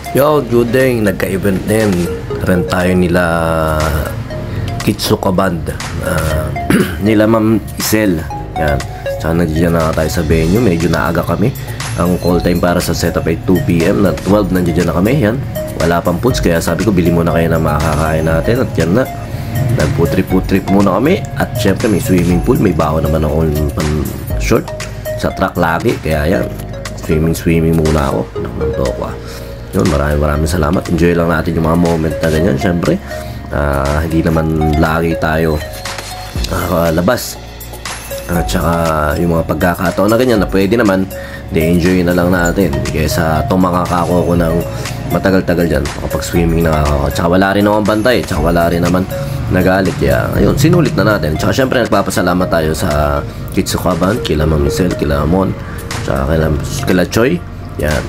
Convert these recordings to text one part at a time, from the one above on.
Yo, good day. Nagka-event din. Ren tayo nila Kitsuka Band. Nila Ma'am Isel. Yan. Tsaka nandiyan na tayo sa venue. Medyo naaga kami. Ang call time para sa setup ay 2 PM. Na 12 nandiyan na kami. Yan. Wala pang foods. Kaya sabi ko, bili muna kayo na makakain natin. At yan na. Nag-trip muna kami. At syempre may swimming pool. May baho naman ako short sa truck lagi. Kaya yan. Swimming muna ako. Nakmanto ko. Yun, maraming salamat. Enjoy lang natin yung mga moment na ganyan. Siyempre, hindi naman lagi tayo labas. At saka yung mga pagkakataon na ganyan na pwede naman, enjoy na lang natin. Kaysa tumakakako ko ng matagal-tagal dyan kapag swimming na ako. At saka wala rin naman bantay. At saka wala rin naman nagalit. Kaya, ayun, sinulit na natin. At saka syempre, nagpapasalamat tayo sa Kitsuka Band, kila Ma'am Michelle, kila Mon, at saka kila Choi. Yan,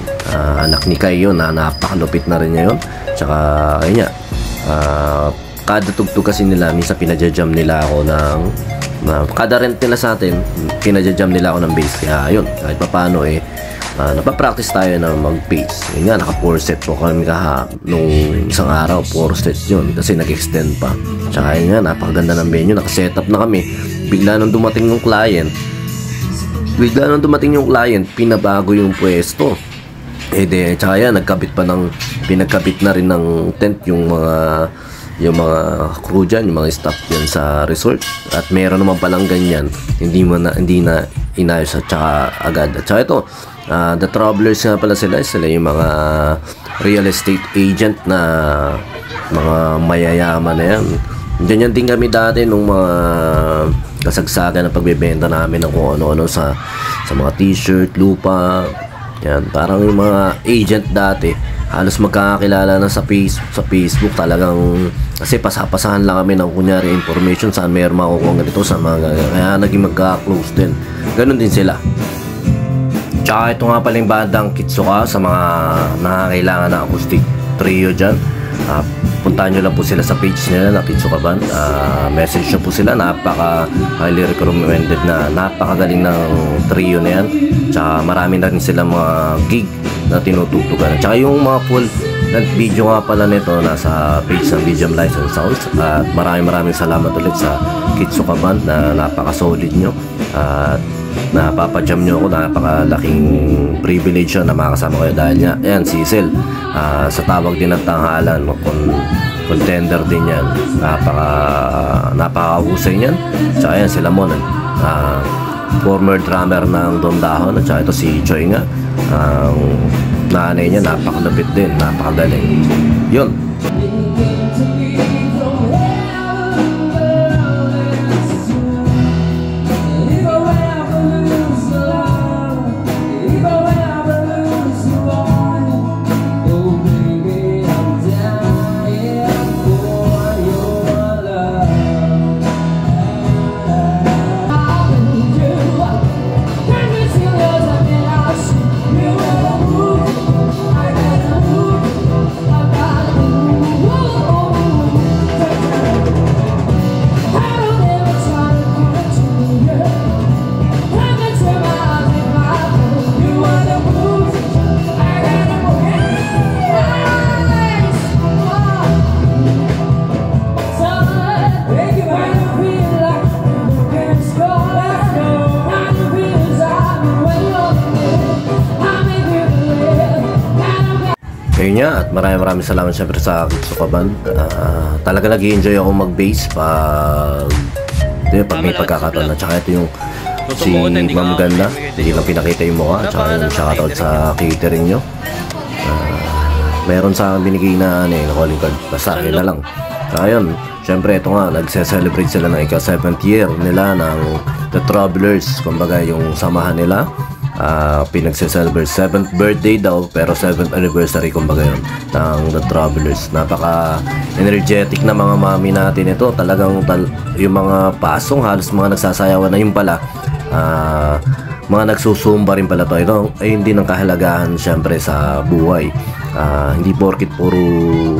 anak ni Kai yun, napakalupit na rin niya yun. Tsaka, ayun nga, kada tugtog kasi nila, minsan pinajajam nila ako ng, kada rent nila sa atin, pinajajam nila ako ng bass. Kaya, ayun, kahit pa paano napapractice tayo na mag-bass. Yun nga, naka 4 set po kami nung isang araw, 4 sets yun, kasi nag-extend pa. Tsaka, yun nga, napakaganda ng venue, naka-setup na kami. Bigla nung dumating yung client, pinabago yung pwesto. Tsaka yan, pinagkabit na rin ng tent yung mga crew dyan, yung mga staff dyan sa resort. At meron naman palang ganyan, hindi na inayos at saka agad. At saka ito, The Travelers nga pala sila yung mga real estate agent na mga mayayaman na yan. Ganyan din kami dati nung mga kasagsagan ng pagbebenta namin ng kung ano-ano sa mga t-shirt, lupa. Yan, parang yung mga agent dati, halos magkakakilala na sa Facebook talagang, kasi pasapasahan lang kami ng kunyari information saan mayroon makukuha ganito sa mga, kaya naging magka-close din. Ganun din sila. Tsaka ito nga pala yung bandang Kitsuka sa mga nakakailangan na acoustic trio dyan. Puntahan nyo lang po sila sa page nila na Kitsuka Band. Message nyo po sila. Napaka highly recommended na napakagaling ng trio na yan. Tsaka marami na rin sila mga gig na tinututugan. Tsaka yung mga full video nga pala nito nasa page ng Medium License Sounds. At maraming salamat ulit sa Kitsuka Band na napaka-solid nyo. At napapajam nyo ako, napakalaking privilege yun na makakasama kayo dahil niya, ayan, si Isel, sa tawag din ng tanghalan, contender din yan, napakahusay niyan. Tsaka ayan, sila Mon, former drummer ng Don Dahon, at saka ito si Choi nga, ang nanay niya, napakalapit din, napakagaling yun. Ayun nga, at maraming salamat syempre sa Kitsuka Band. Talaga nag-i-enjoy ako mag-bass pag may pagkakataon na. Tsaka ito yung si Ma'am Ganda, hindi lang pinakita yung mukha. Tsaka yung shoutout sa catering nyo. Meron sa akin binigay na calling card, basta akin na lang. Ayun, syempre ito nga, nagse-celebrate sila ng ika-7th year nila ng The Travelers. Kumbaga yung samahan nila, pinagse-celebrate 7th birthday daw, pero 7th anniversary kumbaga yun ng The Travelers. Napaka energetic na mga mami natin ito. Talagang yung mga pasong halos mga nagsasayawan na, yun pala mga nagsusumba rin pala to. Ito ay hindi ng kahalagahan syempre sa buhay. Hindi porkit puro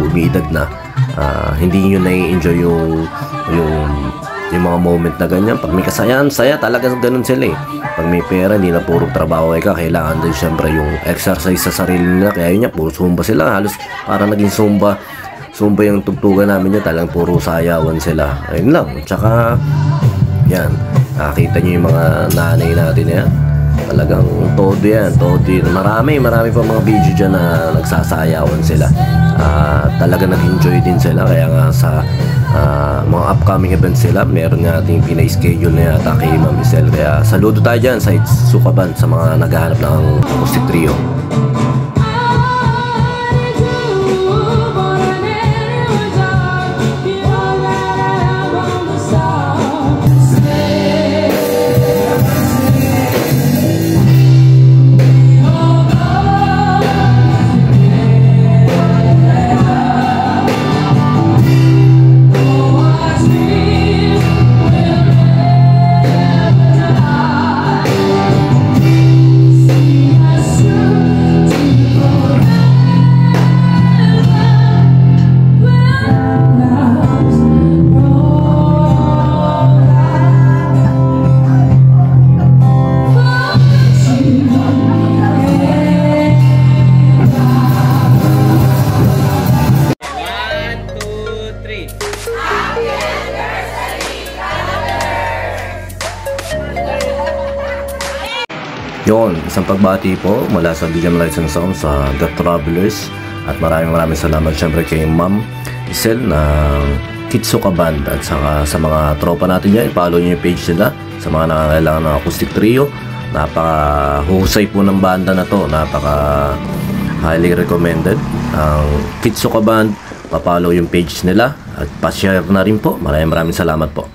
umiidad na hindi nyo na-enjoy yung yung mga moment na ganyan. Pag may kasayahan, saya talaga ganun sila eh. Pag may pera, hindi na puro trabaho ka, kailangan din syempre yung exercise sa sarili nila. Kaya yun niya, puro zumba sila. Halos parang naging zumba yung tugtugan namin niya, talagang puro sayawan sila. Ayun lang. Tsaka, yan. Nakakita niyo yung mga nanay natin yan. Talagang todo yan. Marami pa mga video dyan na nagsasayawan sila. Talaga nag-enjoy din sila. Kaya nga sa mga upcoming events sila, meron nga ating pinay-schedule na yata kay Ma'am Isel. Kaya saludo tayo dyan sa Sukaban sa mga naghahanap ng acoustic trio. Yon, isang pagbati po mula sa Bigyan Lights and Sound sa The Travelers. At maraming salamat syempre kay Ma'am Isel na Kitsuka Band. At saka sa mga tropa natin dyan, follow nyo yung page nila sa mga nangangailangan ng acoustic trio. Napaka-husay po ng banda na to. Napaka-highly recommended. Ang Kitsuka Band, pa-follow yung page nila at pa-share na rin po. Maraming salamat po.